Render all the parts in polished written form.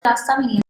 रास्ता भी नहीं है।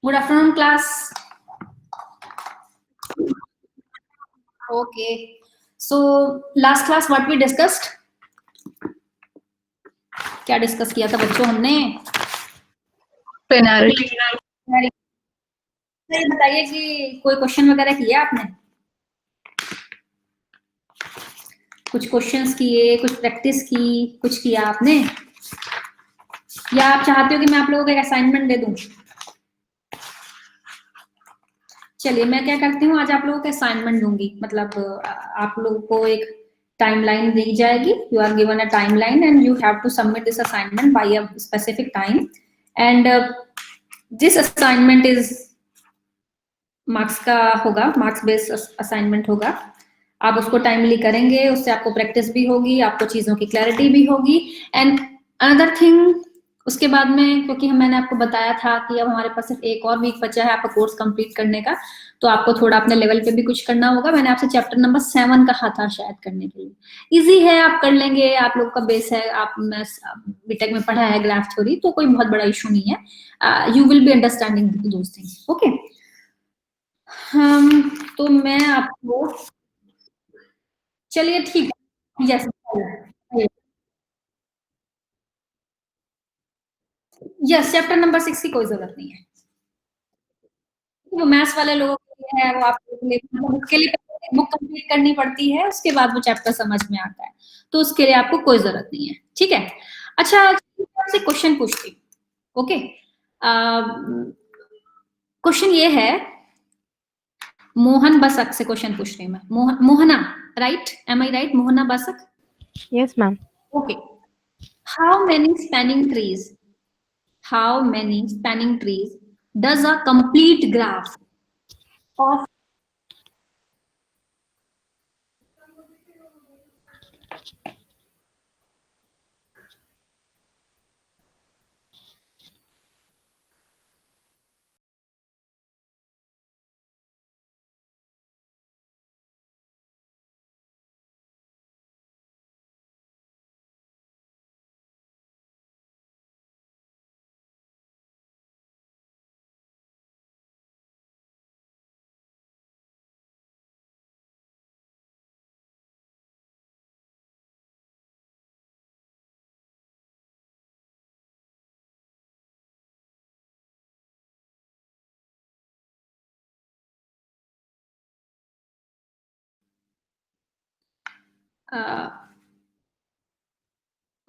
Good afternoon, class. Okay. So last class what we discussed? क्या डिस्कस किया था बच्चों हमने? पेनाल्टी। बताइए कि कोई क्वेश्चन वगैरह किया आपने? कुछ क्वेश्चंस किए, कुछ प्रैक्टिस की, कुछ किया आपने? या आप चाहते हो कि मैं आप लोगों को एक असाइनमेंट दे दूं? चलिए मैं क्या करती हूँ, आज आप लोगों को असाइनमेंट दूंगी। मतलब आप लोगों को एक टाइमलाइन दी जाएगी। You are given a timeline and you have to submit this assignment by a specific time and this assignment is marks का होगा, मार्क्स बेस्ड असाइनमेंट होगा। आप उसको टाइमली करेंगे, उससे आपको प्रैक्टिस भी होगी, आपको चीजों की क्लैरिटी भी होगी। एंड अनदर थिंग, उसके बाद में, क्योंकि मैंने आपको बताया था कि अब हमारे पास सिर्फ एक और वीक बचा है आपका कोर्स कंप्लीट करने का, तो आपको थोड़ा अपने लेवल पे भी कुछ करना होगा। मैंने आपसे चैप्टर नंबर 7 कहा था शायद करने के लिए। इजी है, आप कर लेंगे, आप लोगों का बेस है, आप बीटेक में पढ़ा है ग्राफ थ्योरी, तो कोई बहुत बड़ा इशू नहीं है। You will be understanding those things. Okay, तो मैं आपको, चलिए ठीक है, यस यस, चैप्टर नंबर 6 की कोई जरूरत नहीं है। वो मैथ्स वाले लोगों के लिए है, वो आपके लिए, मतलब उसके लिए बुक कंप्लीट करनी पड़ती है, उसके बाद वो चैप्टर समझ में आता है, तो उसके लिए आपको कोई जरूरत नहीं है। ठीक है, अच्छा आपसे क्वेश्चन पूछती हूँ। ओके, क्वेश्चन ये है, मोहन बसक से क्वेश्चन पूछ रही हूँ मैं। Mohana, right? Am I right? Mohana Basak? Yes, ma'am. Okay, how many spanning trees, how many spanning trees does a complete graph of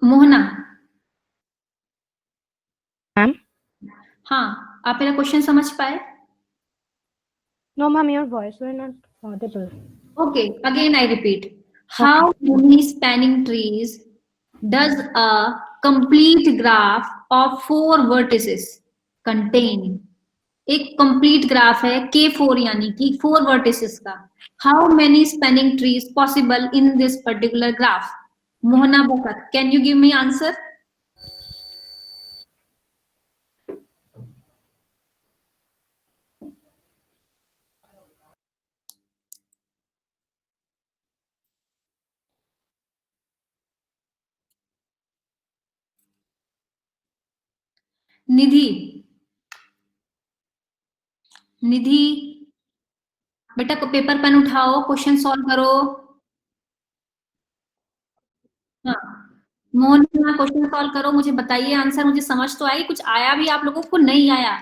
Mohana, ma'am? हाँ, आप मेरा क्वेश्चन समझ पाए? No, ma'am, your voice were not audible. Okay, again I repeat. How many spanning trees does a complete graph of 4 vertices contain? एक complete graph है K4 यानी कि 4 vertices का. How many spanning trees possible in this particular graph? Mohana Bakat, can you give me answer? Nidhi, Nidhi बेटा को paper pen उठाओ, question solve करो. हाँ, मोहना क्वेश्चन सॉल्व करो, मुझे बताइए आंसर. मुझे समझ तो आई, कुछ आया भी आप लोगों को नहीं आया?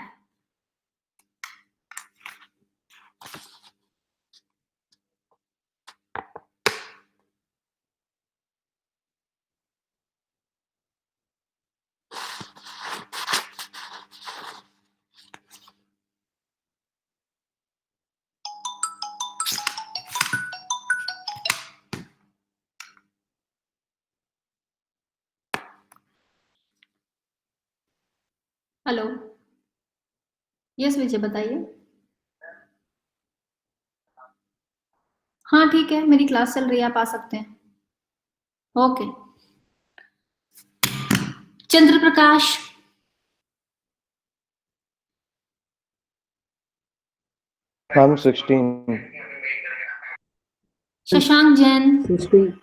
हेलो, यस विजय बताइए. हाँ ठीक है, मेरी क्लास चल रही है, आप आ सकते हैं. Okay. Chandra Prakash, I'm 16. Shashank Jain, 16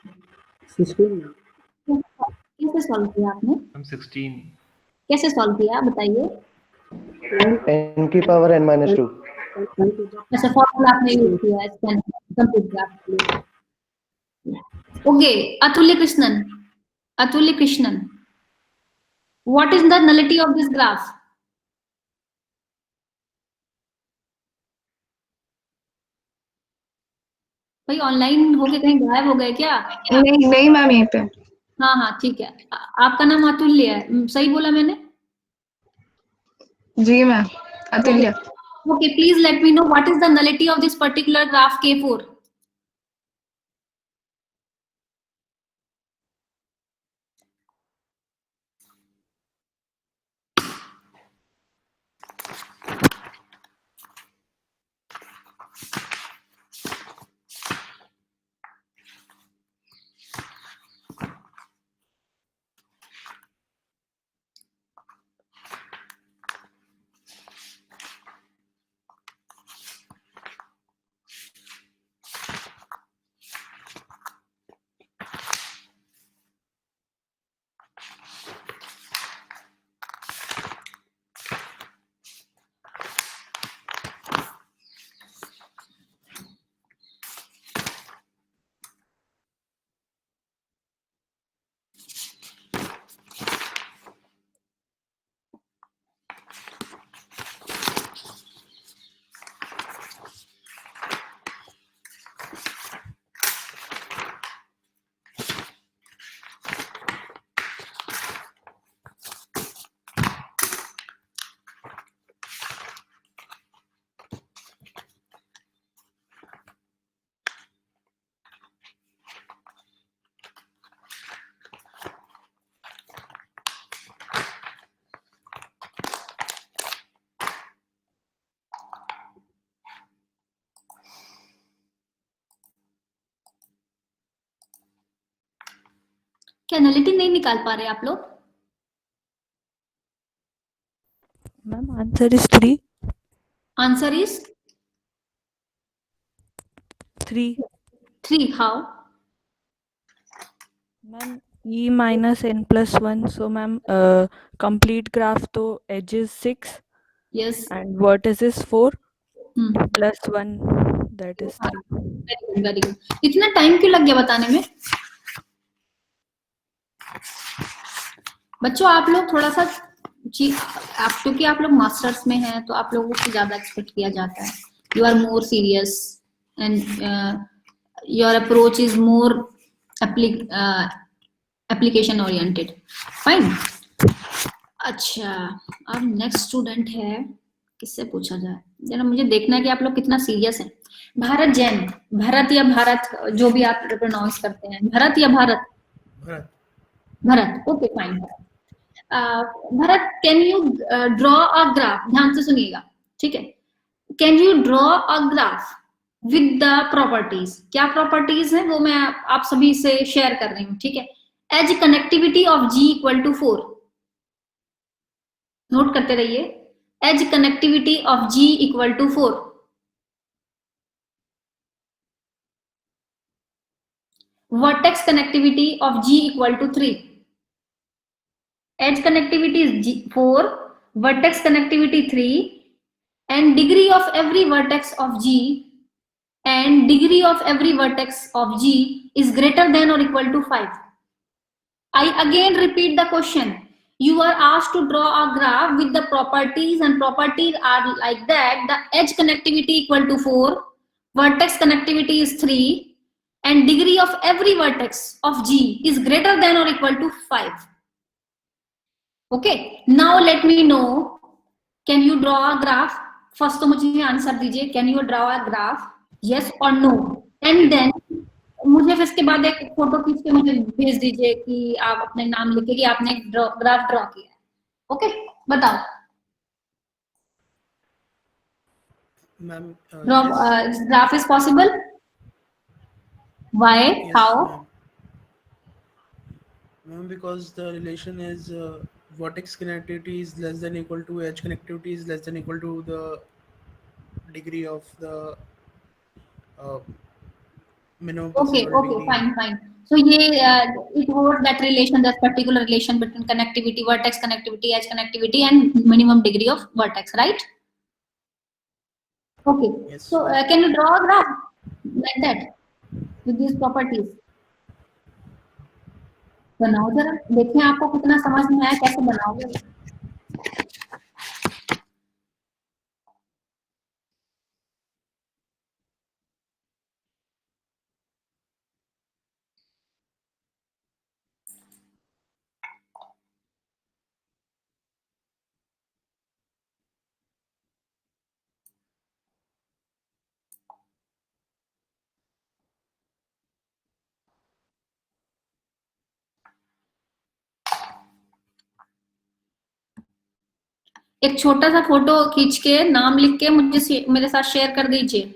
कैसे सॉल्व किया आपने? I'm 16. कैसे सॉल्व किया बताइए? n की पावर n minus 2. अच्छा, फॉर्मूला आपने यूज किया है कंप्लीट ग्राफ के लिए. ओके, अतुल्य कृष्णन, अतुल्य Krishnan, what is the nullity of this graph? भाई ऑनलाइन होके कहीं गायब हो गए क्या? नहीं नहीं मैम, यहीं पे. हाँ हाँ ठीक है. आपका नाम अतुल्य है, सही बोला मैंने? जी मैम, अतुल्य. Okay, please let me know what is the nullity of this particular graph K4. क्या नलिटी नहीं निकाल पा रहे आप लोग? Ma'am, answer is 3. Answer is 3. 3. How? Ma'am, e minus n plus 1. So, ma'am, complete graph to edge is 6 yes. and vertex is 4 plus 1, that is 3. Very good. इतना time क्यों लग गया बताने में? बच्चों आप लोग थोड़ा सा आप, क्योंकि आप लोग मास्टर्स में हैं तो आप लोगों से ज्यादा एक्सपेक्ट किया जाता है. You are more serious and your approach is more application oriented, fine. अच्छा, अब नेक्स्ट स्टूडेंट है, किससे पूछा जाए, जरा मुझे देखना है कि आप लोग कितना सीरियस हैं। भारत जैन, भरत या भारत, जो भी आप प्रोनाउंस करते हैं, भरत या Bharat? Bharat. Bharat, okay fine. Bharat, can you draw a graph, ध्यान से सुनिएगा, ठीक है। Can you draw a graph with the properties, क्या प्रॉपर्टीज है वो मैं आप सभी से शेयर कर रही हूँ, ठीक है। Edge connectivity of G equal to 4, note करते रहिए, edge connectivity of G equal to 4, vertex connectivity of G equal to 3, edge connectivity is 4, vertex connectivity 3, and degree of every vertex of G and degree of every vertex of G is greater than or equal to 5. I again repeat the question. You are asked to draw a graph with the properties, and properties are like that: the edge connectivity equal to 4, vertex connectivity is 3, and degree of every vertex of G is greater than or equal to 5. Okay, now let me know, can you draw a graph? First तो मुझे answer दीजिए, can you draw a graph, yes or no, and then मुझे फिर इसके बाद एक photo खींच के मुझे भेज दीजिए कि आप अपने नाम लिखे कि आपने ग्राफ ड्रॉ किया है। ओके, बताओ। Ma'am graph is possible, why, how? Ma'am because the relation is vertex connectivity is less than equal to edge connectivity is less than equal to the degree of the minimum Okay, possible okay, degree. fine, fine. So ये it holds that relation, that particular relation between connectivity, vertex connectivity, edge connectivity, and minimum degree of vertex, right? Okay. Yes. So can you draw a graph like that with these properties? बनाओ जरा, देखें आपको कितना समझ में आया, कैसे बनाओगे। एक छोटा सा फोटो खींच के नाम लिख के मुझे मेरे साथ शेयर कर दीजिए।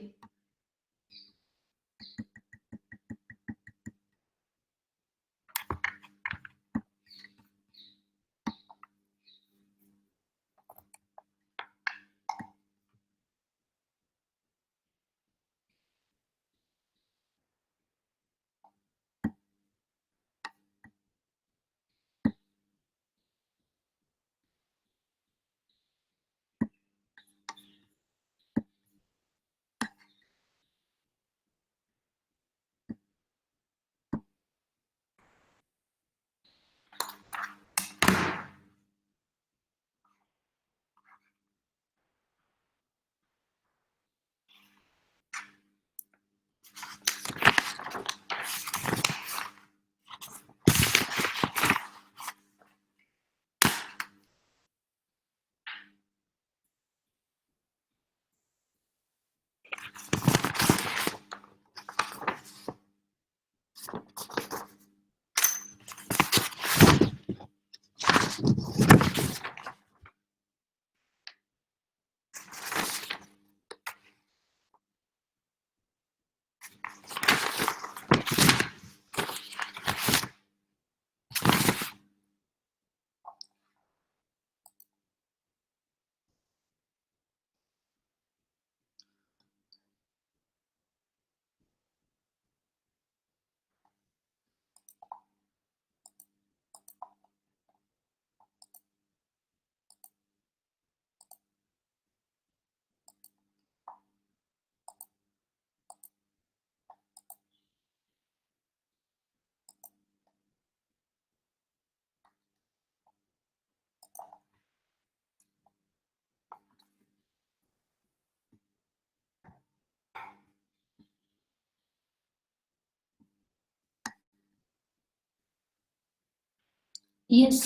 यस,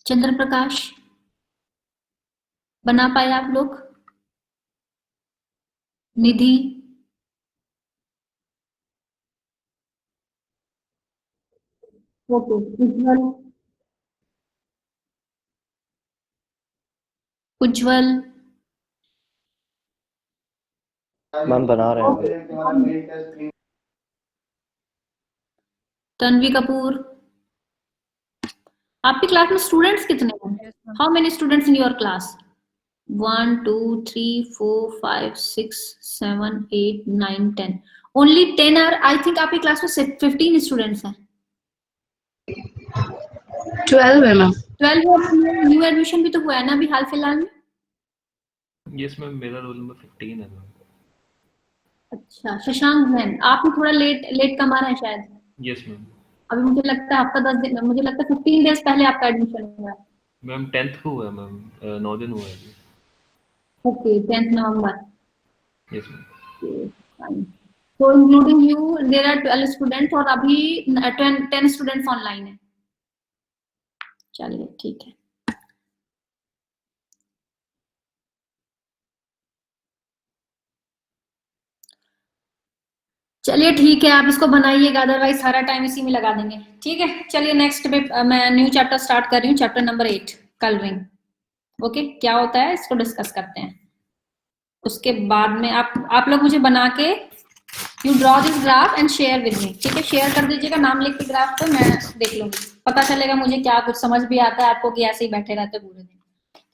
चंद्र प्रकाश, बना पाए आप लोग? निधि, ओके, उज्जवल, उज्जवल, मैम बना रहे हैं। तन्वी कपूर। आपकी क्लास में स्टूडेंट्स कितने हैं? Yes, ma'am. How many students in your class? 1 2 3 4 5 6 7 8 9 10, only 10 are, I think आपकी क्लास में 15 स्टूडेंट्स हैं। 12 है मैम। 12 और न्यू एडमिशन भी तो हुआ है ना अभी हाल फिलहाल में? यस मैम, मेरा रोल नंबर 15 है मैम। अच्छा, शशांक जैन, आप भी थोड़ा लेट कम आ रहे हैं शायद। Yes ma'am. अभी मुझे लगता है आपका 10 दिन, मुझे लगता है 15 डेज पहले आपका एडमिशन हुआ है। मैम 10th को हुआ है मैम, 9 दिन हुआ है अभी। Okay, 10 November. Yes ma'am. So including you, there are 12 students और अभी 10 स्टूडेंट्स ऑनलाइन है। चलिए ठीक है। चलिए ठीक है, आप इसको बनाइएगा, अदरवाइज सारा टाइम इसी में लगा देंगे। ठीक है, चलिए नेक्स्ट पे मैं न्यू चैप्टर स्टार्ट कर रही हूँ, चैप्टर नंबर 8, कलरिंग। ओके, क्या होता है इसको डिस्कस करते हैं। उसके बाद में आप लोग मुझे बना के you draw this graph and share with me. ठीक है, शेयर कर दीजिएगा नाम लिख के ग्राफ पे, मैं देख लूंगी, पता चलेगा मुझे क्या कुछ समझ भी आता है आपको कि ऐसे ही बैठे रहते पूरे दिन।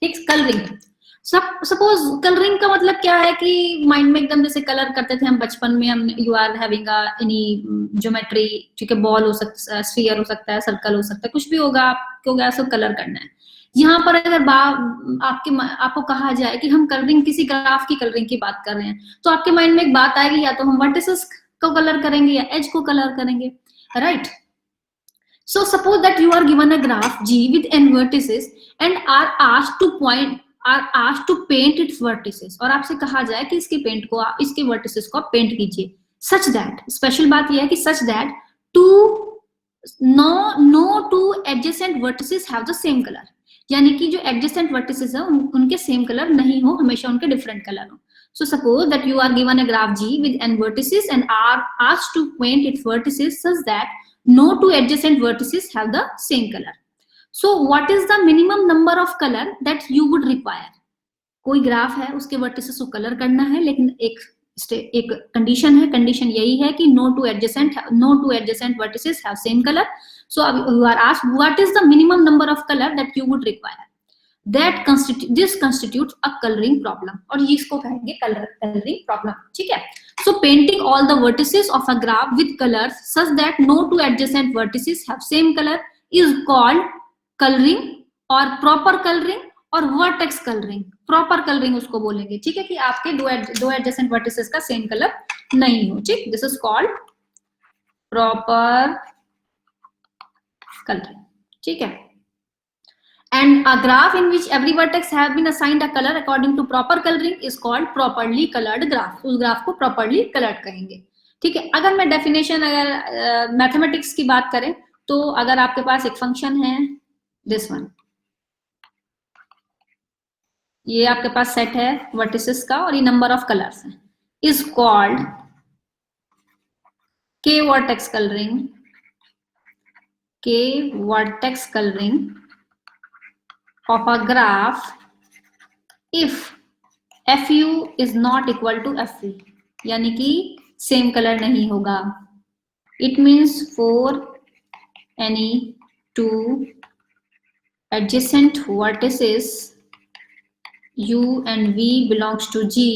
ठीक, कलरिंग। सपोज कलरिंग का मतलब क्या है कि माइंड में एकदम जैसे कलर करते थे हम बचपन में, हम you are having any geometry, ठीक है, बॉल हो सकता है, स्फीयर हो सकता है, सर्कल हो सकता है, कुछ भी होगा, आपको ऐसा कलर करना है। यहाँ पर अगर आपको कहा जाए कि हम कलरिंग, किसी ग्राफ की कलरिंग की बात कर रहे हैं, तो आपके माइंड में एक बात आएगी, या तो हम वर्टिसेस को कलर करेंगे या एज को कलर करेंगे, right? So suppose that you are given a graph G with n vertices and are asked to paint its vertices, और आपसे कहा जाए कि इसके vertices को आप पेंट कीजिए, such that, स्पेशल बात यह है कि such that no two adjacent vertices have the same color, यानी कि जो adjacent vertices है उनके सेम कलर नहीं हो, हमेशा उनके डिफरेंट कलर हो। So suppose that you are given a graph G with n vertices and are asked to paint its vertices such that no two adjacent vertices have the same color. So what is the minimum number of color that you would require? कोई graph है, उसके vertices को colour करना है, लेकिन एक condition है, condition यही है कि no two adjacent vertices have same color. So you are asked what is the minimum number of color that you would require. This constitutes a coloring problem, और इसको कहेंगे coloring problem। ठीक है, so painting all the vertices of a graph with colors such that no two adjacent vertices have same color is called coloring or proper coloring और vertex coloring। proper coloring उसको बोलेंगे, ठीक है, कि आपके दो adjacent vertices का same color नहीं हो। ठीक, this is called proper coloring। ठीक है, and a graph in which every vertex have been assigned a color according to proper coloring is called properly colored graph। उस ग्राफ को properly colored कहेंगे। ठीक है, अगर मैं डेफिनेशन, अगर मैथमेटिक्स की बात करें, तो अगर आपके पास एक फंक्शन है दिस वन, ये आपके पास सेट है वर्टिसेस का और ये नंबर ऑफ कलर्स है, इज कॉल्ड के वर्टेक्स कलरिंग, के vertex colouring of a graph if fu is not equal to fv, यानी कि सेम कलर नहीं होगा। It means for any two adjacent vertices u and v belongs to G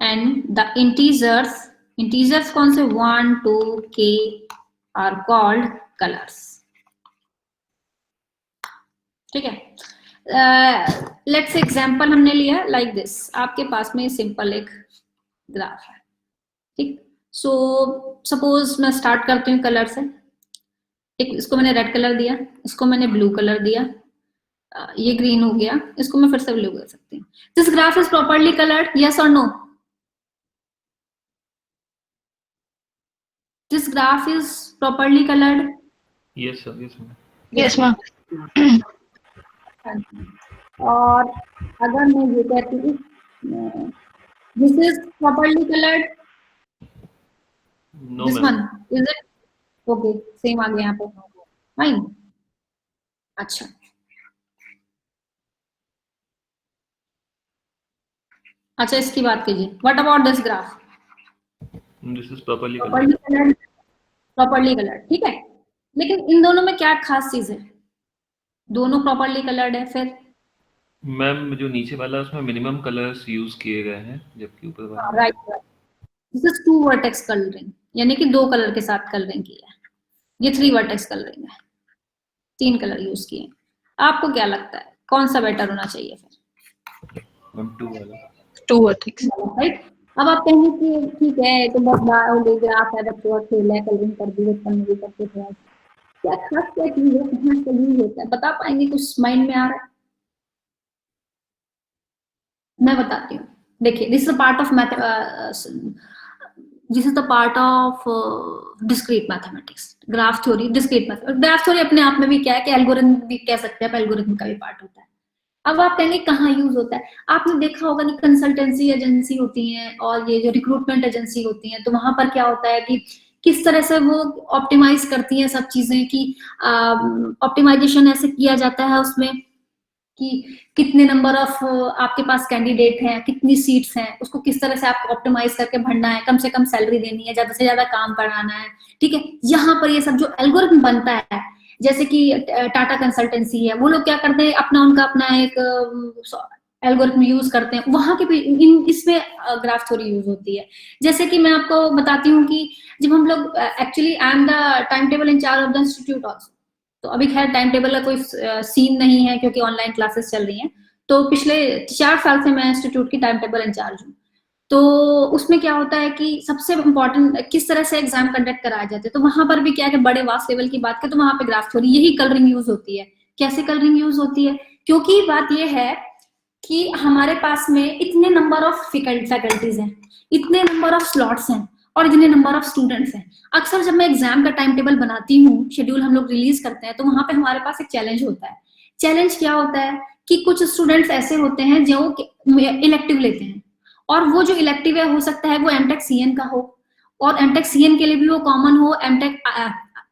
and the integers कौन से 1 2 k are called colors। ठीक है, let's example हमने लिया लाइक दिस, आपके पास में सिंपल एक ग्राफ है। ठीक, सो सपोज मैं स्टार्ट करती हूँ कलर से। एक, इसको मैंने रेड कलर दिया, इसको मैंने ब्लू कलर दिया, ये ग्रीन हो गया, इसको मैं फिर से ब्लू कर सकती हूँ। This graph is properly coloured, yes और no? This graph is properly coloured, Yes sir, yes ma'am. Yes, ma'am. और अगर मैं ये कहती हूँ this is properly coloured, No this ma'am. One is it okay, same आ गया यहाँ पे, फाइन। अच्छा, अच्छा इसकी बात कीजिए, what about this graph? This is properly colored. Properly coloured, properly coloured, ठीक है। लेकिन इन दोनों में क्या खास चीज है? दोनों प्रॉपर्ली कलर्ड है, फिर मैम जो नीचे वाला है उसमें मिनिमम कलर्स यूज किए गए हैं, जबकि ऊपर वाला right, this is 2 vertex colouring, यानी कि 2 कलर के साथ कलरिंग की है। ये 3 वर्टेक्स कलरिंग है, 3 कलर यूज किए। आपको क्या लगता है कौन सा बेटर होना चाहिए फिर? मैम 2 वाला। 2 वर्टेक्स। राइट, अब आप कहेंगे कि ठीक है तो बहुत बड़ा ग्राफ है, बच्चों का खेल है, कलरिंग कर दी, बचपन में भी करते थे, क्या खास क्या चीज है, कहाँ से यूज होता है, बता पाएंगे? कुछ माइंड में आ रहा है? मैं बताती हूँ, देखिए this is part of math, this is the part of discrete mathematics, graph theory, discrete mathematics. Graph theory अपने आप में भी क्या है कि एल्गोरिथम भी कह सकते हैं, एल्गोरिथम का भी पार्ट होता है। अब आप कहेंगे कहाँ यूज होता है? आपने देखा होगा कि कंसल्टेंसी एजेंसी होती हैं और ये जो रिक्रूटमेंट एजेंसी होती हैं, तो वहां पर क्या होता है कि किस तरह से वो ऑप्टिमाइज करती हैं सब चीजें, कि ऑप्टिमाइजेशन ऐसे किया जाता है उसमें कि कितने नंबर ऑफ आपके पास कैंडिडेट हैं, कितनी सीट्स हैं, उसको किस तरह से आपको ऑप्टिमाइज करके भरना है, कम से कम सैलरी देनी है, ज्यादा से ज्यादा काम कराना है, ठीक है। यहाँ पर ये सब जो एल्गोरिथम बनता है, जैसे कि टाटा कंसल्टेंसी है, वो लोग क्या करते हैं, उनका अपना एक एल्गोरिथम यूज करते हैं, वहां के भी इसमें ग्राफ थ्योरी यूज होती है। जैसे कि मैं आपको बताती हूँ कि जब हम लोग actually I am the time table incharge of the institute also, तो अभी खैर टाइम टेबल का कोई सीन नहीं है क्योंकि ऑनलाइन क्लासेस चल रही हैं, तो पिछले 4 साल से मैं इंस्टीट्यूट की टाइम टेबल इंचार्ज हूँ। तो उसमें क्या होता है कि सबसे इम्पोर्टेंट किस तरह से एग्जाम कंडक्ट कराए जाते हैं, तो वहां पर भी क्या है, बड़े वास्ट लेवल की बात करें तो वहां पे ग्राफ थ्योरी, यही कलरिंग यूज होती है। कैसे कलरिंग यूज होती है? क्योंकि बात यह है कि हमारे पास में इतने नंबर ऑफ फैकल्टीज हैं, इतने नंबर ऑफ स्लॉट्स हैं और इतने नंबर ऑफ स्टूडेंट्स हैं। अक्सर जब मैं एग्जाम का टाइम टेबल बनाती हूँ, शेड्यूल हम लोग रिलीज करते हैं, तो वहां पे हमारे पास एक चैलेंज होता है। चैलेंज क्या होता है कि कुछ स्टूडेंट्स ऐसे होते हैं जो इलेक्टिव लेते हैं, और वो जो इलेक्टिव है हो सकता है वो एमटेक सीएन का हो, और एमटेक सीएन के लिए भी वो कॉमन हो, एमटेक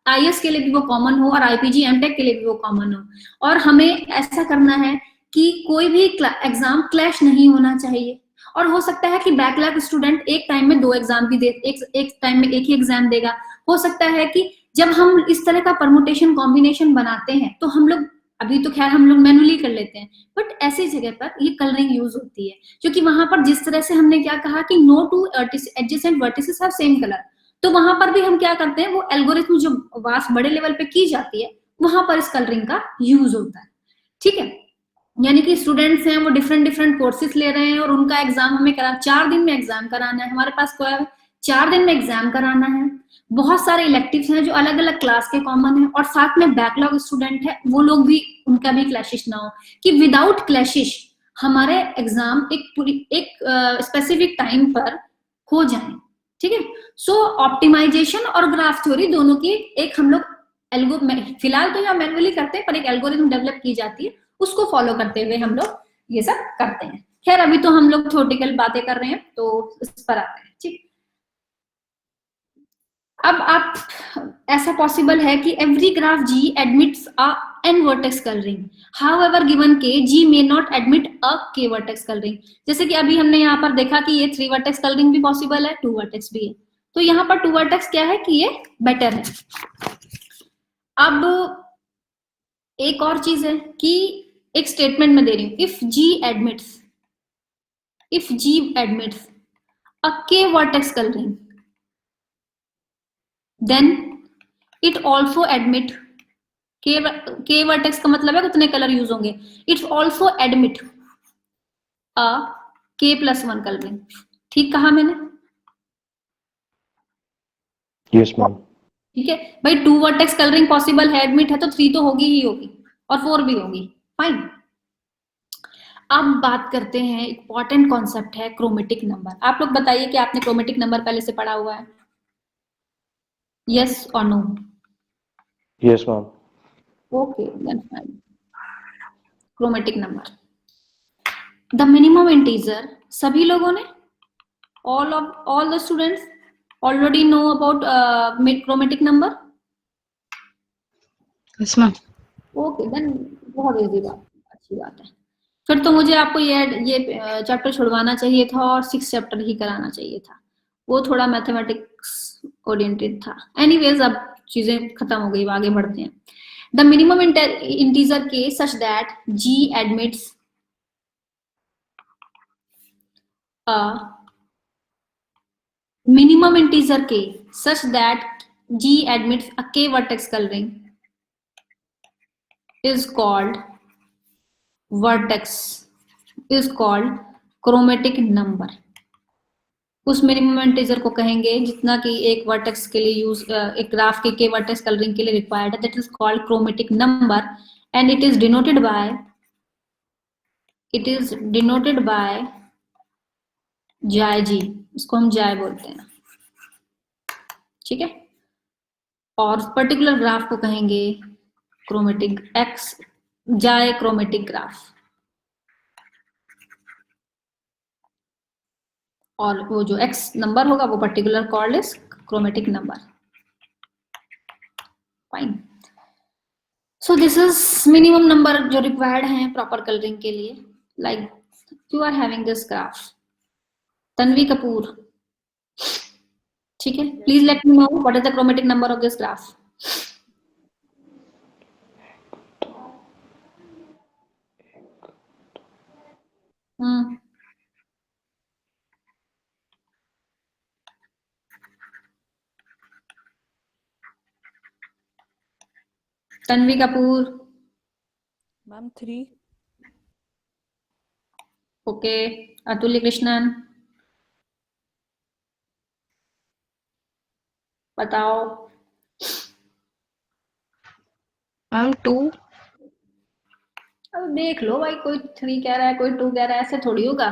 आईएस के लिए भी वो कॉमन हो, और आईपीजी एमटेक के लिए भी वो कॉमन हो। और हमें ऐसा करना है कि कोई भी एग्जाम क्लैश नहीं होना चाहिए, और हो सकता है कि बैकलॉग स्टूडेंट एक टाइम में 2 एग्जाम भी दे, एक टाइम में एक ही एग्जाम देगा। हो सकता है कि जब हम इस तरह का परमुटेशन कॉम्बिनेशन बनाते हैं, तो हम लोग अभी तो खैर हम लोग मैनुअली कर लेते हैं, बट ऐसी जगह पर ये कलरिंग यूज होती है, क्योंकि वहां पर जिस तरह से हमने क्या कहा कि no two adjacent vertices have same colour, तो वहां पर भी हम क्या करते हैं, वो एल्गोरिथम जो वास्ट बड़े लेवल पे की जाती है, वहां पर इस कलरिंग का यूज होता है, ठीक है। यानी कि स्टूडेंट्स हैं वो डिफरेंट कोर्सेज ले रहे हैं और उनका एग्जाम हमें 4 दिन में एग्जाम कराना है, हमारे पास क्या है 4 दिन में एग्जाम कराना है। बहुत सारे इलेक्टिव्स हैं जो अलग अलग क्लास के कॉमन है, और साथ में बैकलॉग स्टूडेंट है, वो लोग भी, उनका भी क्लैशिश ना हो, कि विदाउट क्लैशिश हमारे एग्जाम एक स्पेसिफिक टाइम पर हो जाए, ठीक है। सो ऑप्टिमाइजेशन और ग्राफ थ्योरी दोनों की एक हम लोग फिलहाल तो यहाँ मैनुअली करते हैं, पर एक एल्गोरिथम डेवलप की जाती है, उसको फॉलो करते हुए हम लोग ये सब करते हैं। खैर अभी तो हम लोग थ्योरेटिकल बातें कर रहे हैं, तो इस पर आते हैं, ठीक। अब आप ऐसा पॉसिबल है कि every graph ji admits a n vertex colouring, however given k g may not admit a k vertex colouring. जैसे कि अभी हमने यहाँ पर देखा कि ये 3 वर्टेक्स कलरिंग भी पॉसिबल है, 2 वर्टेक्स भी है, तो यहाँ पर 2 वर्टेक्स क्या है कि ये बेटर है। अब एक और चीज है कि एक स्टेटमेंट में दे रही हूं, if g admits a k vertex coloring, then it also admit k vertex का मतलब है कितने कलर यूज होंगे, it also admit a k+1 coloring। ठीक कहा मैंने? Yes ma'am. ठीक है भाई, 2 वर्टेक्स कलरिंग पॉसिबल है, एडमिट है, तो 3 तो होगी ही होगी, और 4 भी होगी, फाइन। अब बात करते हैं, इंपॉर्टेंट कॉन्सेप्ट है क्रोमेटिक नंबर। आप लोग बताइए कि आपने क्रोमेटिक नंबर पहले से पढ़ा हुआ है, यस और no? Yes, ma'am. Okay, then fine. Chromatic number. The minimum integer. सभी लोगों ने all the students already know about chromatic number. Yes, ma'am. Okay, then बहुत easy बात, अच्छी बात है. फिर तो मुझे आपको ये चैप्टर छुड़वाना चाहिए था और 6 चैप्टर ही कराना चाहिए था. वो थोड़ा मैथमेटिक्स ओरिएंटेड था. एनीवेज अब चीजें खत्म हो गई, आगे बढ़ते हैं. The minimum integer case such that G admits a minimum integer k such that G admits a k vertex coloring is called chromatic number. उस मिनिमम इंटीजर को कहेंगे जितना कि एक वर्टेक्स के लिए यूज, एक ग्राफ के वर्टेक्स कलरिंग के लिए रिक्वायर्ड है. That is called chromatic number and it is denoted by जाय जी. इसको हम जाय बोलते हैं, ठीक है. और पर्टिकुलर ग्राफ को कहेंगे क्रोमेटिक एक्स, जाय क्रोमेटिक ग्राफ. और वो जो एक्स नंबर होगा वो particular called is chromatic number. Fine. So this is minimum number जो रिक्वायर्ड है प्रॉपर कलरिंग के लिए. Like you are having this graph. Tanvi Kapoor, ठीक है. Please let me know what is the chromatic number of this graph. Tanvi Kapoor. Ma'am 3. Okay. Atulya Krishnan, बताओ. Ma'am 2. अब देख लो भाई, कोई 3 कह रहा है, कोई 2 कह रहा है, ऐसे थोड़ी होगा,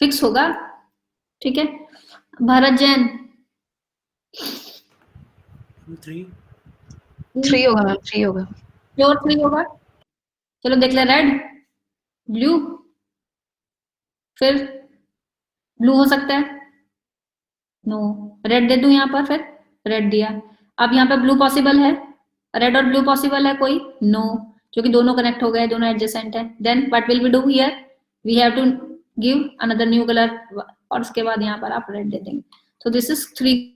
फिक्स होगा. ठीक है. भरत जैन. 3. 3 होगा मैम, 3 होगा. प्योर 3 होगा. चलो देख ले. रेड, ब्लू, फिर ब्लू हो सकता है. नो. रेड दे दूं यहाँ पर, फिर रेड दिया. अब यहाँ पे ब्लू पॉसिबल है, रेड और ब्लू पॉसिबल है कोई? नो, क्योंकि दोनों कनेक्ट हो गए, दोनों एडजेसेंट है. Then what will we do here? We have to give another new colour और उसके बाद यहाँ पर आप रेड दे देंगे. So this is 3.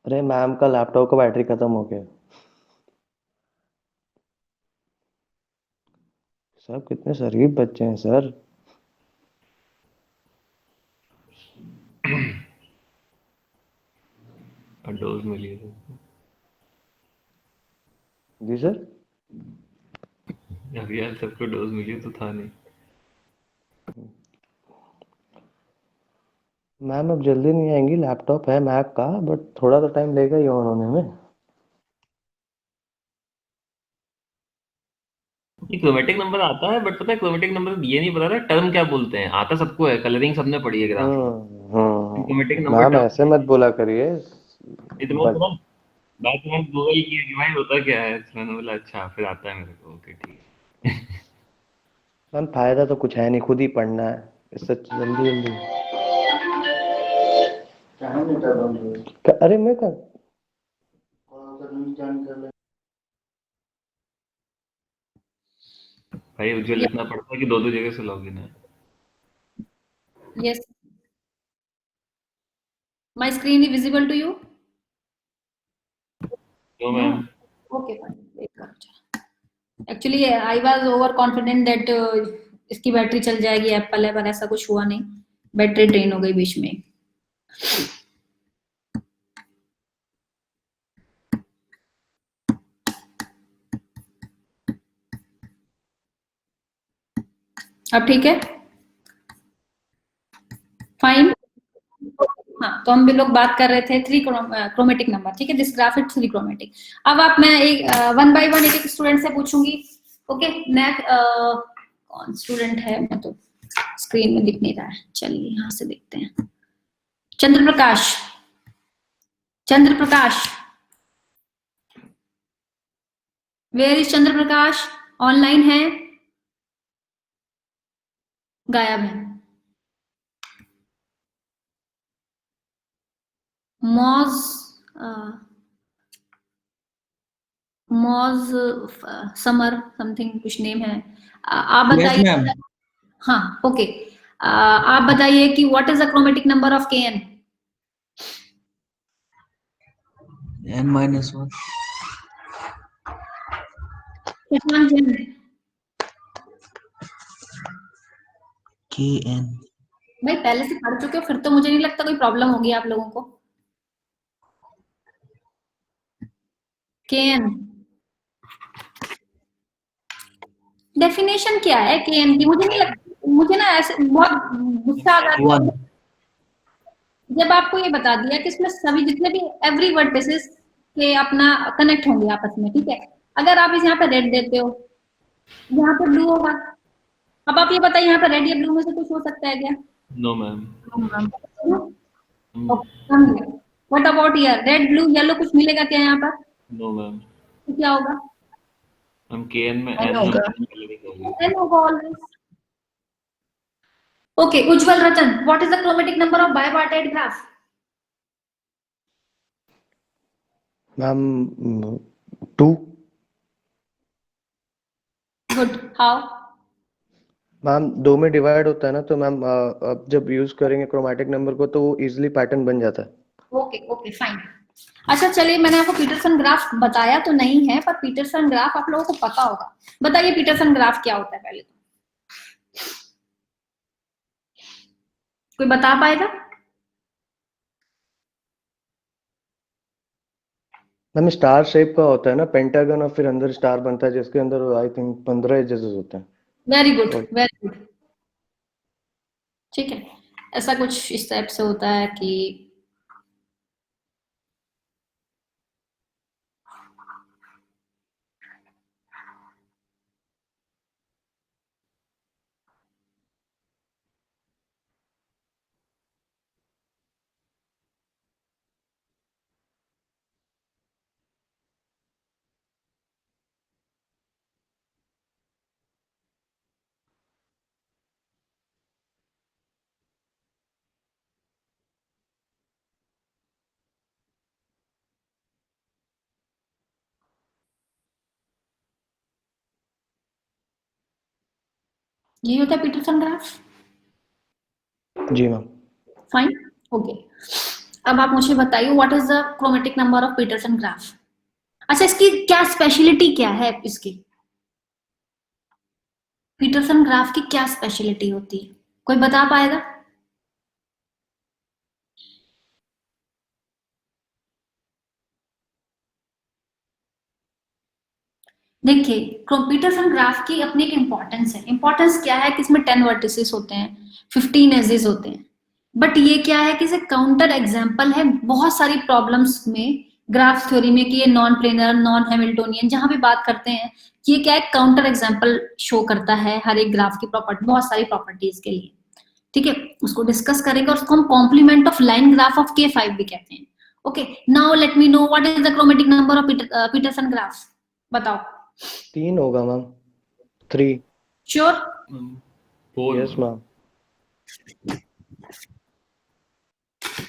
अरे मैम का लैपटॉप का बैटरी खत्म हो गया. सब कितने शरीफ बच्चे हैं सर. डोज मिली है. जी सर. अभी यार सबको डोज मिली तो था नहीं. मैम अब जल्दी नहीं आएंगी. लैपटॉप है मैक का, बट थोड़ा तो टाइम लेगा ही ऑन होने में. क्रोमेटिक नंबर आता है, बट पता है क्रोमेटिक नंबर ये नहीं पता था टर्म क्या बोलते हैं. आता सबको है, कलरिंग सबने पढ़ी है ग्राफ. क्रोमेटिक नंबर मैम ऐसे मत बोला करिए. बात मैंने गूगल की कि भाई होता क्या है. मैंने बोला अच्छा, फिर आता है मेरे को. ओके ठीक है. मैम फायदा तो कुछ है नहीं, खुद ही पढ़ना है. इससे जल्दी जल्दी. अरे मैं कर भाई उज्जवल इतना पढ़ता है कि 2 जगह से लॉगिन है. Yes. My screen is visible to you? तो ma'am okay fine. Actually I was over confident that इसकी बैटरी चल जाएगी, एप्पल है, पर ऐसा कुछ हुआ नहीं. बैटरी ड्रेन हो गई बीच में. अब ठीक है. फाइन. हाँ, तो हम भी लोग बात कर रहे थे 3 क्रोमेटिक नंबर. ठीक है. This graph is 3 chromatic. अब आप, मैं एक 1 बाय 1 एक स्टूडेंट से पूछूंगी. ओके. नेक्स्ट कौन स्टूडेंट है, मैं तो स्क्रीन में दिख नहीं रहा है, चलिए यहाँ से देखते हैं। Chandra Prakash, Chandra Prakash, where is Chandra Prakash? Online है? गायब है। मॉज मॉज समर समथिंग कुछ नेम है। आप बताइए। हाँ ओके, आप बताइए कि what is the chromatic number of Kn? n-1 Shashank Jain, Kn भाई पहले से पढ़ चुके हो, फिर तो मुझे नहीं लगता कोई प्रॉब्लम होगी आप लोगों को। Kn डेफिनेशन क्या है Kn की? मुझे नहीं लगता, मुझे ना ऐसे बहुत गुस्सा आ जाता है जब आपको ये बता दिया कि इसमें सभी जितने भी एवरी वर्ड बेसिस के अपना कनेक्ट होंगे आपस में, ठीक है। अगर आप इस यहाँ पे रेड देते हो, यहाँ पे ब्लू होगा। अब आप ये बताइए यहाँ पे रेड या ब्लू में से कुछ हो सकता है क्या? No ma'am. What about here? Red blue yellow कुछ मिलेगा क्या यहाँ पर? No ma'am. तो क्या होगा? हम Kn में N n होगा। N होगा always. Okay, Ujjwal Ratan, what is the chromatic number of bipartite graph? Ma'am 2। Good. How? Ma'am 2 में डिवाइड होता है ना, तो मैम अब जब यूज करेंगे क्रोमेटिक नंबर को तो वो इजिली पैटर्न बन जाता है। Okay okay fine. अच्छा चलिए, मैंने आपको पीटरसन ग्राफ बताया तो नहीं है, पर पीटरसन ग्राफ आप लोगों को पता होगा। बताइए पीटरसन ग्राफ क्या होता है पहले तो? कोई बता पाएगा? मैम स्टार शेप का होता है ना, पेंटागन, और फिर अंदर स्टार बनता है जिसके अंदर आई थिंक 15 एजेस होते हैं। वेरी गुड वेरी गुड, ठीक है। ऐसा कुछ इस टाइप से होता है कि ये होता है पीटरसन ग्राफ। जी मैम। Fine okay. अब आप मुझे बताइए what is the chromatic number of Petersen graph? अच्छा, इसकी क्या स्पेशलिटी क्या है? इसकी पीटरसन ग्राफ की क्या स्पेशलिटी होती है? कोई बता पाएगा? देखिए, पीटरसन ग्राफ की अपनी एक इंपॉर्टेंस है। इंपॉर्टेंस क्या है कि इसमें 10 वर्टिसेस होते हैं, 15 एजेस होते हैं। बट ये क्या है कि इसे काउंटर एग्जाम्पल है बहुत सारी प्रॉब्लम्स में, ग्राफ थ्योरी में, कि ये नॉन प्लेनर, नॉन हैमिल्टोनियन, जहां भी बात करते हैं कि ये क्या है, काउंटर एग्जाम्पल शो करता है हर एक ग्राफ की प्रॉपर्टी, बहुत सारी प्रॉपर्टीज के लिए, ठीक है। उसको डिस्कस करेंगे और उसको हम complement of line graph of K5 भी कहते हैं। Okay, now let me know what is the chromatic number of Petersen graph? बताओ। 3 होगा मैम। 3। श्योर? 4। Yes ma'am.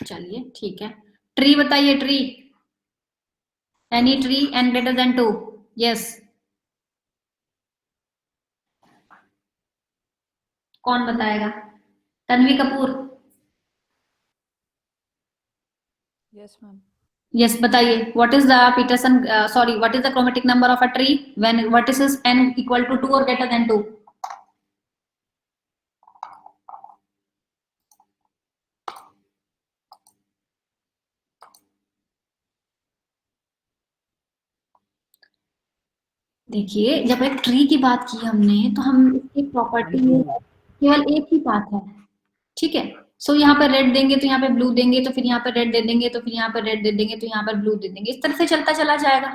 चलिए ठीक है। ट्री बताइए, tree. Any tree N greater than 2? Yes. कौन बताएगा? Tanvi Kapoor. Yes, ma'am. Yes बताइए, what is the Petersen sorry what is the chromatic number of a tree when vertices n equal to 2 और greater than 2? देखिए, जब एक tree की बात की हमने तो हम इसकी प्रॉपर्टी केवल एक ही बात है, ठीक है। सो यहाँ पर रेड देंगे तो यहाँ पे ब्लू देंगे, तो फिर यहाँ पर रेड दे देंगे, तो फिर यहाँ पर रेड दे देंगे, तो यहाँ पर ब्लू दे देंगे, इस तरह से चलता चला जाएगा।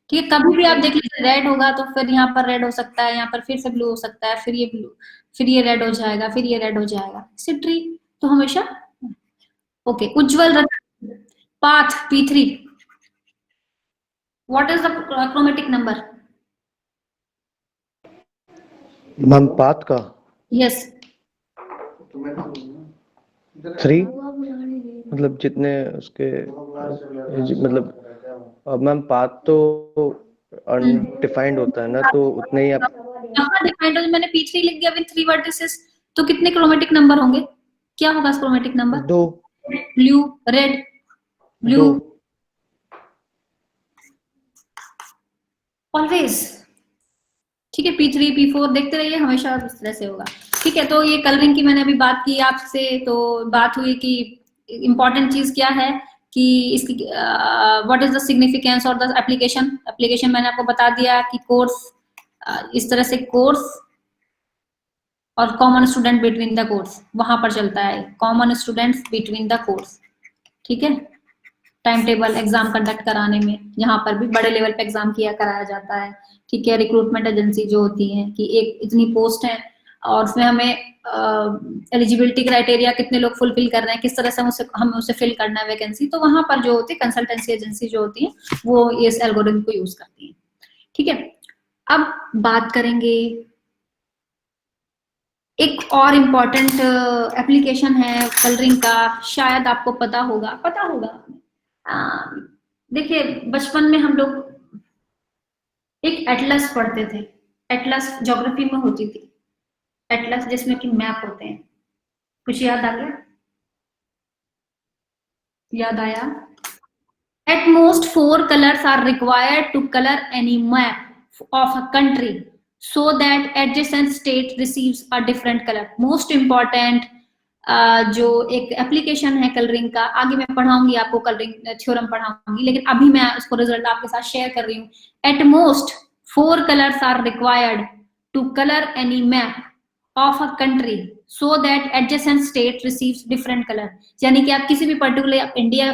ठीक है, कभी भी आप देख लीजिए रेड होगा तो फिर यहाँ पर रेड हो सकता है, यहाँ पर फिर से ब्लू हो सकता है, फिर ये ब्लू, फिर ये रेड हो जाएगा, फिर ये रेड हो जाएगा, ट्री तो हमेशा। Okay, Ujjwal Ratan, path P3, what is the chromatic number? Ma'am path का यस, 3, मतलब जितने उसके, मतलब मैम पाथ तो अनडिफाइंड होता है ना, तो उतने ही आप यहाँ डिफाइंड हो, मैंने P3 लिख दिया विद 3 वर्टिसेस, तो कितने क्रोमेटिक नंबर होंगे? क्या होगा chromatic number? 2 blue, red, blue, 2 always. ठीक है, P3 P4 देखते रहिए, हमेशा इस तरह से होगा। ठीक है, तो ये कलरिंग की मैंने अभी बात की आपसे, तो बात हुई कि इंपॉर्टेंट चीज क्या है कि इसकी व्हाट इज द सिग्निफिकेंस और द एप्लीकेशन मैंने आपको बता दिया कि कोर्स, इस तरह से कोर्स और common student between the course, वहां पर चलता है common students between the course. ठीक है, टाइम टेबल एग्जाम कंडक्ट कराने में, यहाँ पर भी बड़े लेवल पे एग्जाम कराया जाता है। ठीक है, रिक्रूटमेंट एजेंसी जो होती है कि एक इतनी पोस्ट है और उसमें हमें एलिजिबिलिटी क्राइटेरिया कितने लोग फुलफिल कर रहे हैं, किस तरह से हमें उसे फिल करना है वैकेंसी, तो वहां पर जो होती है कंसल्टेंसी एजेंसी जो होती है वो इस एल्गोरिथम को यूज करती है। ठीक है, अब बात करेंगे एक और इम्पॉर्टेंट एप्लीकेशन है कलरिंग का, शायद आपको पता होगा। देखिए, बचपन में हम लोग एक एटलस पढ़ते थे, एटलस ज्योग्राफी में होती थी, एटलस जिसमें कि मैप होते हैं। कुछ याद आ गया? याद आया? At most 4 colors are required to color any map of a country so that adjacent state receives a different color. Most important जो एक एप्लीकेशन है कलरिंग का, आगे मैं पढ़ाऊंगी आपको, कलरिंग थ्योरम पढ़ाऊंगी, लेकिन अभी मैं उसको रिजल्ट आपके साथ शेयर कर रही हूँ। At most 4 colors are required to color any map of a country so that adjacent state receives different color। यानी कि आप किसी भी पर्टिकुलर इंडिया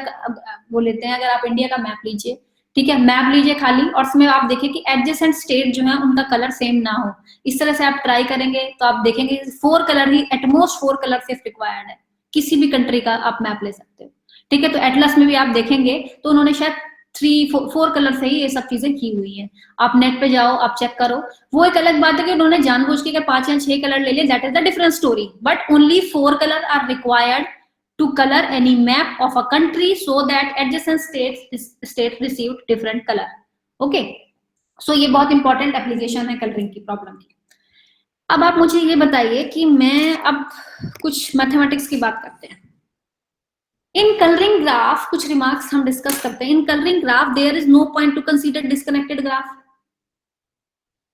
वो लेते हैं, अगर आप इंडिया का मैप लीजिए, ठीक है, मैप लीजिए खाली, और उसमें आप देखिए कि एडजेसेंट स्टेट जो है उनका कलर सेम ना हो। इस तरह से आप ट्राई करेंगे तो आप देखेंगे 4 कलर ही, एटमोस्ट 4 कलर सिर्फ रिक्वायर्ड है, किसी भी कंट्री का आप मैप ले सकते हो। ठीक है, तो एटलस में भी आप देखेंगे तो उन्होंने शायद 4 कलर से ही ये सब चीजें की हुई है। आप नेट पे जाओ, आप चेक करो। वो एक अलग बात है कि उन्होंने जानबूझ के 5 या 6 कलर ले लिए, that is the different story, but only 4 colour are required to color any map of a country so that adjacent states receive different color। okay, so ये बहुत इंपॉर्टेंट एप्लीकेशन है कलरिंग की प्रॉब्लम की। अब आप मुझे ये बताइए कि मैं अब कुछ मैथमेटिक्स की बात करते हैं। इन कलरिंग ग्राफ कुछ रिमार्क्स हम डिस्कस करते हैं। In colouring graph there is no point to consider disconnected graph.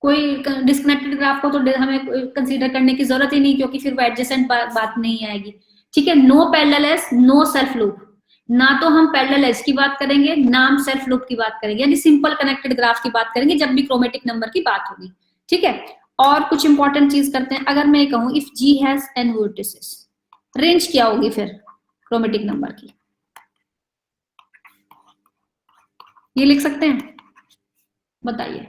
कोई डिस्कनेक्टेड ग्राफ को तो हमें कंसीडर करने की जरूरत ही नहीं, क्योंकि फिर वो एडजेसेंट बात नहीं आएगी। ठीक है, no parallel, no self loop, ना तो हम पैरेलल एज की बात करेंगे, ना हम सेल्फ लूप की बात करेंगे, यानी सिंपल कनेक्टेड ग्राफ की बात करेंगे जब भी क्रोमेटिक नंबर की बात होगी। ठीक है, और कुछ इंपॉर्टेंट चीज करते हैं। अगर मैं कहूं if G has n vertices, range क्या होगी फिर क्रोमेटिक नंबर की? ये लिख सकते हैं, बताइए।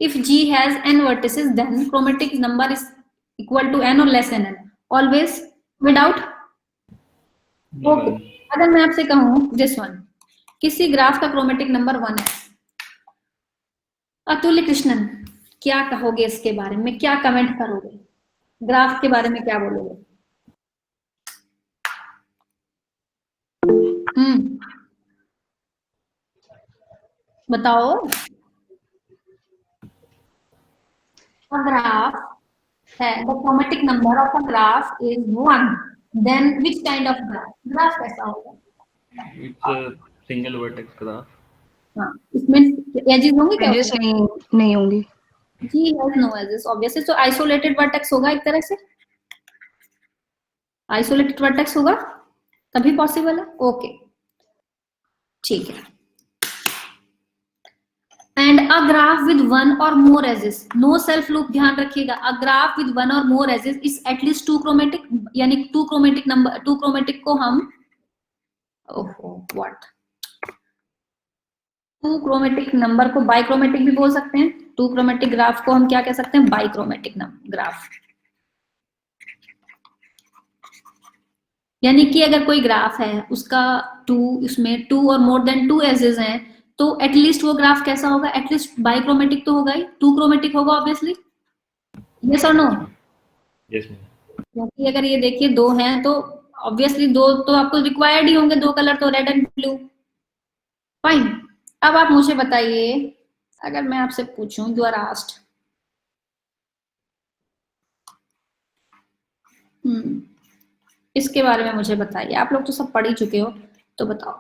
If G has n vertices then chromatic number is equal to n और less than n, always without. Okay, अगर मैं आपसे कहूं दिस वन, किसी ग्राफ का क्रोमेटिक नंबर 1 है, अतुल्य कृष्णन क्या कहोगे इसके बारे में, क्या कमेंट करोगे, ग्राफ के बारे में क्या बोलोगे? बताओ। A graph है, the chromatic number of a graph is 1, then which kind of graph? Graph कैसा होगा? It's a single vertex graph. हाँ, इसमें एजेस होंगे क्या? एजेस नहीं होंगी। G has no edges obviously, so isolated vertex होगा एक तरह से, isolated vertex होगा तभी पॉसिबल है। ओके, ठीक है। एंड अ ग्राफ विद 1 और मोर एजेस, नो सेल्फ लूप, ध्यान रखिएगा। अ ग्राफ विद 1 और मोर एजेस इज एटलीस्ट 2 क्रोमेटिक, यानी 2 क्रोमेटिक नंबर, 2 क्रोमेटिक को हम, ओहो व्हाट, टू क्रोमेटिक नंबर को बाइक्रोमेटिक भी बोल सकते हैं। टू क्रोमेटिक ग्राफ को हम क्या कह सकते हैं? बाइक्रोमेटिक ग्राफ। यानी कि अगर कोई ग्राफ है उसका इसमें टू और मोर देन टू एजेस हैं, तो एटलीस्ट वो ग्राफ कैसा होगा? एटलीस्ट बाइक्रोमेटिक तो होगा ही, टू क्रोमेटिक होगा ऑब्वियसली। यस और नो? Yes ma'am. क्योंकि अगर ये देखिए दो हैं तो ऑब्वियसली दो तो आपको रिक्वायर्ड ही होंगे, दो कलर तो रेड एंड ब्लू। फाइन। अब आप मुझे बताइए, अगर मैं आपसे पूछूं, यू आर आस्क्ड इसके बारे में मुझे बताइए, आप लोग तो सब पढ़ ही चुके हो, तो बताओ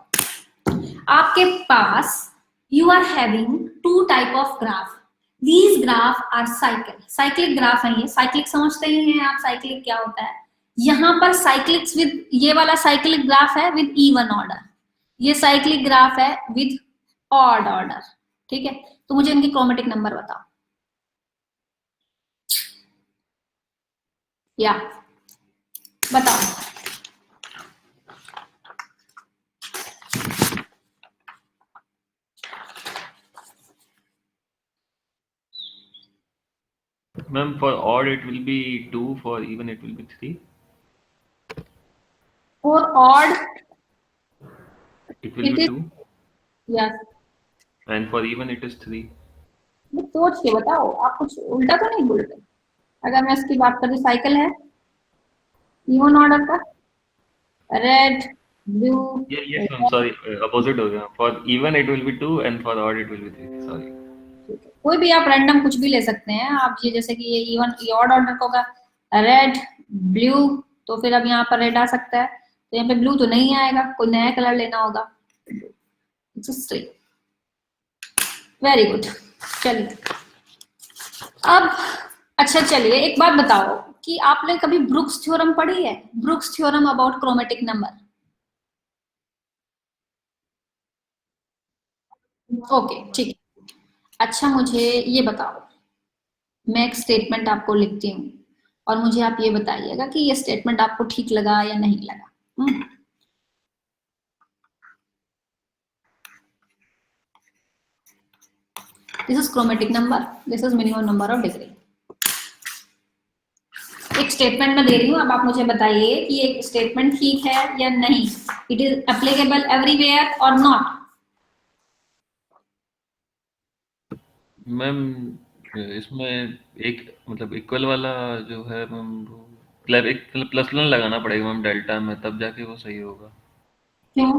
आपके पास you are having two type of graph, these graph are cyclic graph है। ये साइक्लिक समझते ही हैं आप, साइक्लिक क्या होता है? यहां पर साइक्लिक्स विद, ये वाला साइक्लिक ग्राफ है विद इवन ऑर्डर, ये साइक्लिक ग्राफ है विद ऑड ऑर्डर, ठीक है? तो मुझे इनके क्रोमेटिक नंबर बताओ, या बताओ। Ma'am, for odd it will be 2, for even it will be 3. For odd It will it be is, 2, yes, and for even it is 3. सोच के बताओ, आप कुछ उल्टा तो नहीं बोल रहे? अगर मैं इसकी बात करूं, साइकिल है इवन ऑर्डर का, red blue, Yes ma'am, sorry, opposite हो गया। For even it will be 2 and for odd it will be 3. Sorry. कोई भी आप रैंडम कुछ भी ले सकते हैं आप। ये जैसे कि ये इवन ऑड ऑर्डर का होगा रेड ब्लू, तो फिर अब यहाँ पर रेड आ सकता है, तो यहाँ पे ब्लू तो नहीं आएगा, कोई नया कलर लेना होगा। Very good. चलिए अब, अच्छा चलिए एक बात बताओ कि आपने कभी ब्रुक्स थ्योरम पढ़ी है? Brooks theorem about chromatic number. Okay ठीक है। अच्छा मुझे ये बताओ, मैं एक स्टेटमेंट आपको लिखती हूँ और मुझे आप ये बताइएगा कि ये स्टेटमेंट आपको ठीक लगा या नहीं लगा। This is chromatic number, this is minimum number of degree. एक स्टेटमेंट में दे रही हूँ, अब आप मुझे बताइए कि ये स्टेटमेंट ठीक है या नहीं। इट इज एप्लीकेबल एवरीवेयर और नॉट? मैम इसमें एक मतलब इक्वल वाला जो है मैम, मतलब एक प्लस वन लगाना पड़ेगा मैम डेल्टा में, तब जाके वो सही होगा। क्यों?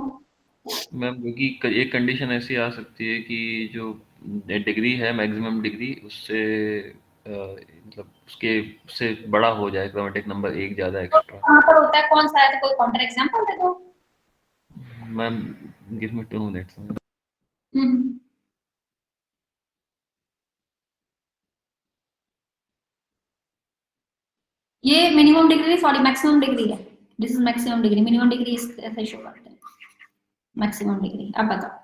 मैम क्योंकि एक कंडीशन ऐसी आ सकती है कि जो डिग्री है मैक्सिमम डिग्री, उससे मतलब उसके से बड़ा हो जाए क्रोमेटिक नंबर एक ज्यादा एक्स्ट्रा। कहाँ पर होता है, कौन सा है? तो कोई काउंटर एग्जांपल दे दो। Ma'am give me 2 minutes. ये minimum degree, sorry maximum degree है। This is maximum degree, minimum degree ऐसे शो करते हैं, मैक्सिमम डिग्री। अब बताओ।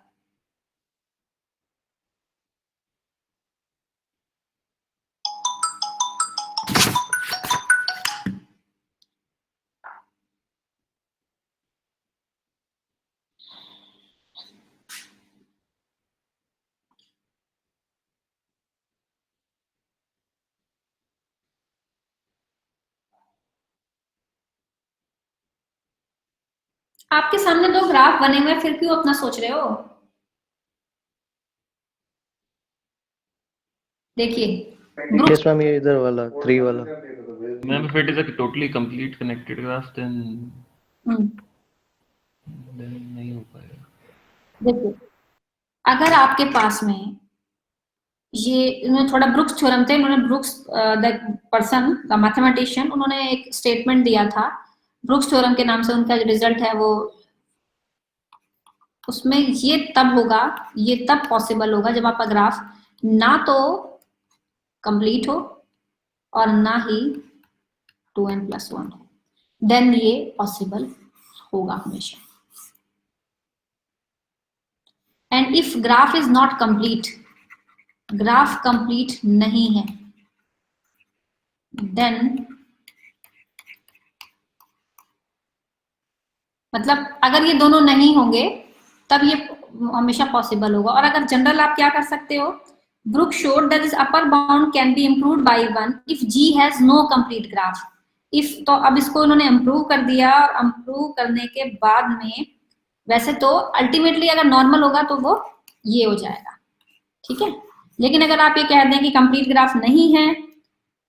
आपके सामने दो ग्राफ बने हुए, फिर क्यों अपना सोच रहे हो? देखिए यस मैम, ये इधर वाला 3 वाला। Ma'am if it is a totally complete connected graph then नहीं हो पाएगा। देखिए अगर आपके पास में ये, इन्होंने थोड़ा ब्रुक्स थ्योरम थे, उन्होंने brooks the person the mathematician, उन्होंने एक स्टेटमेंट दिया था ब्रुक्स थ्योरम के नाम से, उनका जो रिजल्ट है वो, उसमें ये तब होगा, ये तब पॉसिबल होगा जब आपका ग्राफ ना तो कंप्लीट हो और ना ही 2n+1 हो, देन ये पॉसिबल होगा हमेशा। And if graph is not complete, graph complete नहीं है, देन मतलब अगर ये दोनों नहीं होंगे तब ये हमेशा पॉसिबल होगा। और अगर जनरल आप क्या कर सकते हो, Brook showed that is upper bound can be improved by 1 if G has no complete graph. If तो अब इसको उन्होंने इम्प्रूव कर दिया, और इम्प्रूव करने के बाद में वैसे तो अल्टीमेटली अगर नॉर्मल होगा तो वो ये हो जाएगा, ठीक है। लेकिन अगर आप ये कह दें कि कंप्लीट ग्राफ नहीं है,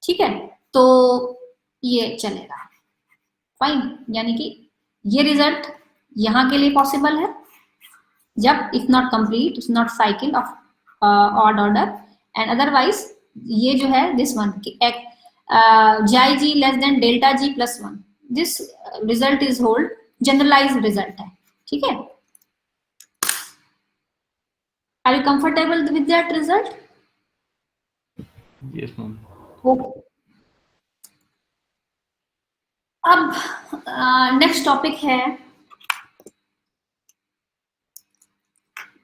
ठीक है, तो ये चलेगा, फाइन। यानी कि ये रिजल्ट यहाँ के लिए पॉसिबल है जब if not complete, it's not cycle of odd order, and otherwise ये जो है this one chi G less than delta G plus 1, this result is hold, generalized result है, ठीक है। Are you comfortable with that result? Yes ma'am. Okay, अब next topic है,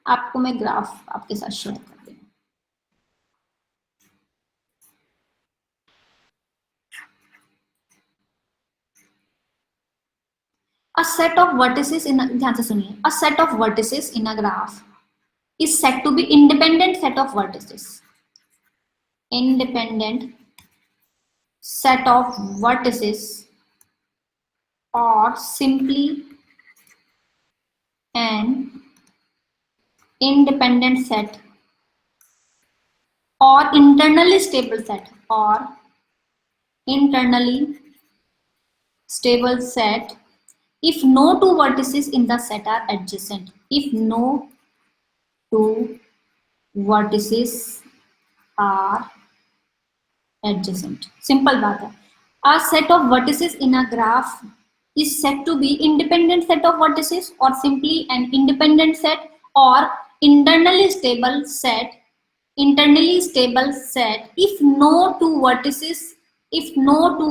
आपको मैं ग्राफ आपके साथ शेयर कर दूँ। A set of vertices in a, ध्यान से सुनिए, a set of vertices in a graph is said to be independent set of vertices. Independent set of vertices or simply an independent set or internally stable set or internally stable set if no two vertices in the set are adjacent. If no two vertices are adjacent. Simple बात है। A set of vertices in a graph is said to be independent set of vertices or simply an independent set or internally stable set if no two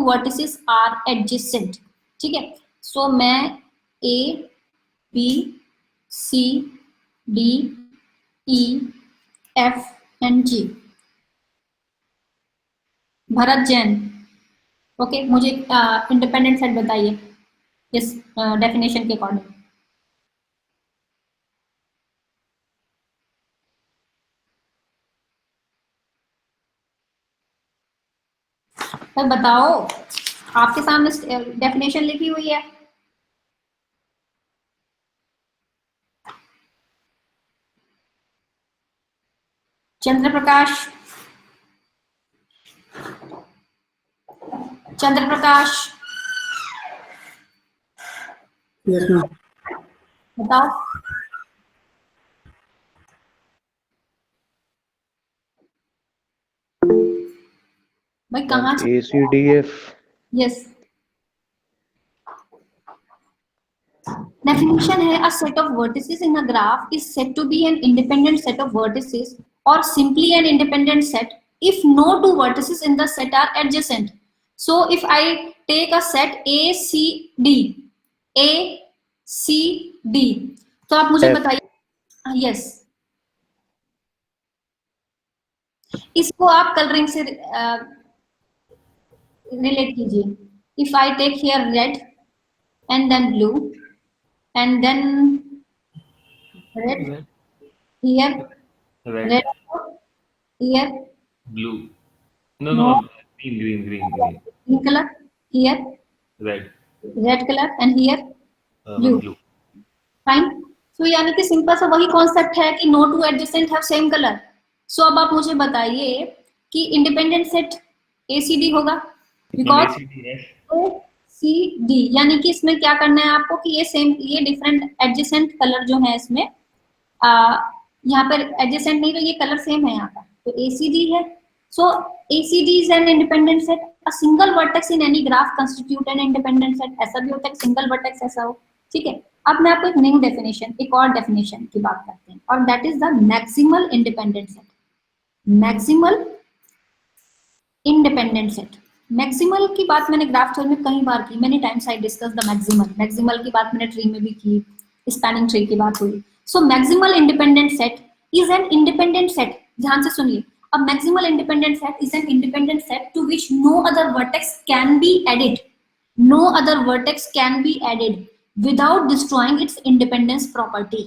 vertices are adjacent, ठीक है। सो मैं A, B, C, D, E, F and G, Bharat Jain, okay, मुझे independent set बताइए इस definition के according. तो बताओ, आपके सामने डेफिनेशन लिखी हुई है। Chandraprakash, Yes, ma'am. बताओ। भाई कहाँ? ACDF यस, definition है a set of vertices in a graph is said to be an independent set of vertices or simply an independent set if no two vertices in the set are adjacent. So if I take a set A C D, तो आप मुझे F. बताइए। Yes, इसको आप colouring से relate कीजिए। If I take here red and then blue and then red here, Red. red here, Blue. No, No. green. green color here, Red. red color and here Blue. Blue. fine. So यानी कि simple सा वही concept है कि no two adjacent have same color. So अब आप मुझे बताइए कि इंडिपेंडेंट सेट ACD होगा, बिकॉज ACD, यानी कि इसमें क्या करना है आपको कि ये डिफरेंट एडजेसेंट कलर जो है इसमें यहाँ पर एडजेसेंट नहीं, तो ये कलर सेम है यहाँ पर, तो ACD है। सो ACD is an independent set. A single vertex in any graph constitute N independent set. ऐसा भी होता है कि सिंगल वर्टेक्स ऐसा हो, ठीक है। अब मैं आपको एक न्यू डेफिनेशन, एक और डेफिनेशन की बात करते हैं, और that is the maximal independent set. Maximal independent set, maximal की बात मैंने ग्राफ थ्योरी में कई बार की, many times I discuss the maximal की बात मैंने ट्री में भी की, स्पैनिंग ट्री की बात हुई। So maximal independent set is an independent set, ध्यान से सुनिए। A maximal independent set is an independent set to which no other vertex can be added. No other vertex can be added without destroying its independence property.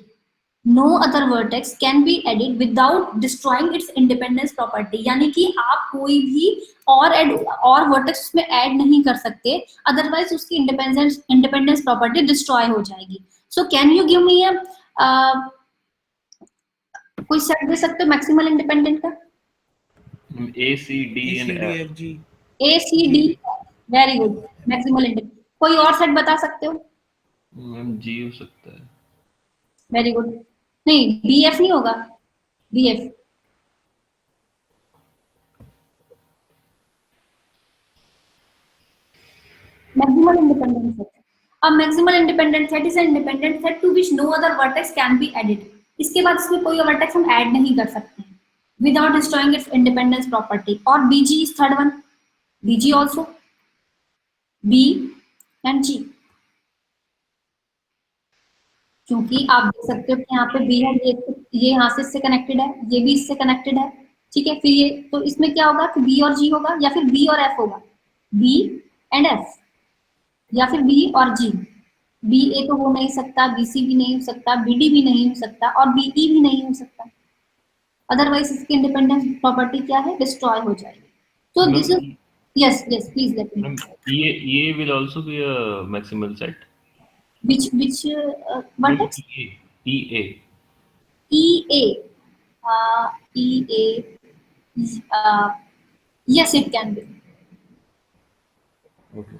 No other vertex can be added without destroying its independence property, यानी कि आप कोई भी और vertex में add नहीं कर सकते, अदरवाइज उसकी इंडिपेंडेंस प्रॉपर्टी डिस्ट्रॉय हो जाएगी. सो कैन यू गिव मी कोई सेट दे सकते हो मैक्सिमल इंडिपेंडेंट का? A, C, D and F. G. A C D, very good, maximal independent. कोई और सेट बता सकते हो? मैम G हो सकता है. Very good. नहीं, BF नहीं होगा, BF. Maximal independent set. A maximal independent set is an independent set to which no other vertex can be added. इसके बाद इसमें कोई वर्टेक्स हम ऐड नहीं कर सकते हैं without destroying its independence property. और BG is third one. BG also. B and G. क्योंकि आप देख सकते हो कि यहाँ पे B है, ये यहाँ से इससे कनेक्टेड है, ये भी इससे कनेक्टेड है, ठीक है. फिर ये तो इसमें क्या होगा कि B और G होगा या फिर B और F होगा, B and F, या फिर B और G. BA तो हो नहीं सकता, BC भी नहीं हो सकता, BD भी नहीं हो सकता और BE भी नहीं हो सकता, अदरवाइज इसकी इंडिपेंडेंस प्रॉपर्टी क्या है, डिस्ट्रॉय हो जाएगी. तो this is yes please let me. EA will also be a maximal set. Which vertex? EA. EA. Yes, it can be. Okay.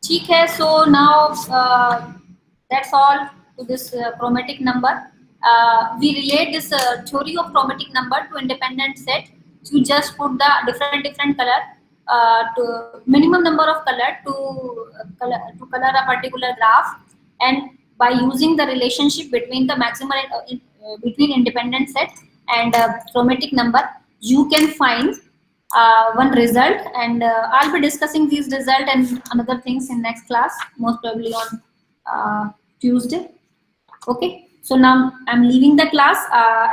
ठीक है. So now that's all to this chromatic number. We relate this theory of chromatic number to independent set. You just put the different color to minimum number of color to color a particular graph, and by using the relationship between the maximal between independent set and chromatic number, you can find one result, and I'll be discussing these result and another things in next class, most probably on Tuesday. Okay, so now I'm leaving the class,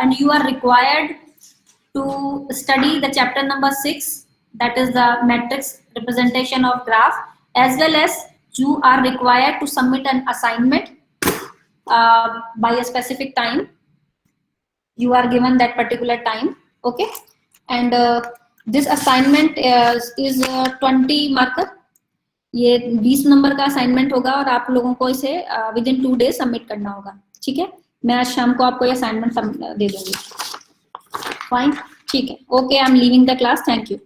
and you are required to study the chapter number 6, that is the matrix representation of graph, as well as you are required to submit an assignment by a specific time. You are given that particular time. Okay, and this assignment is 20 marker. ये 20 number का assignment होगा और आप लोगों को इसे within 2 days submit करना होगा. ठीक है, मैं आज शाम को आपको ये असाइनमेंट दे दूंगी. फाइन, ठीक है. Okay, I am leaving the class. Thank you.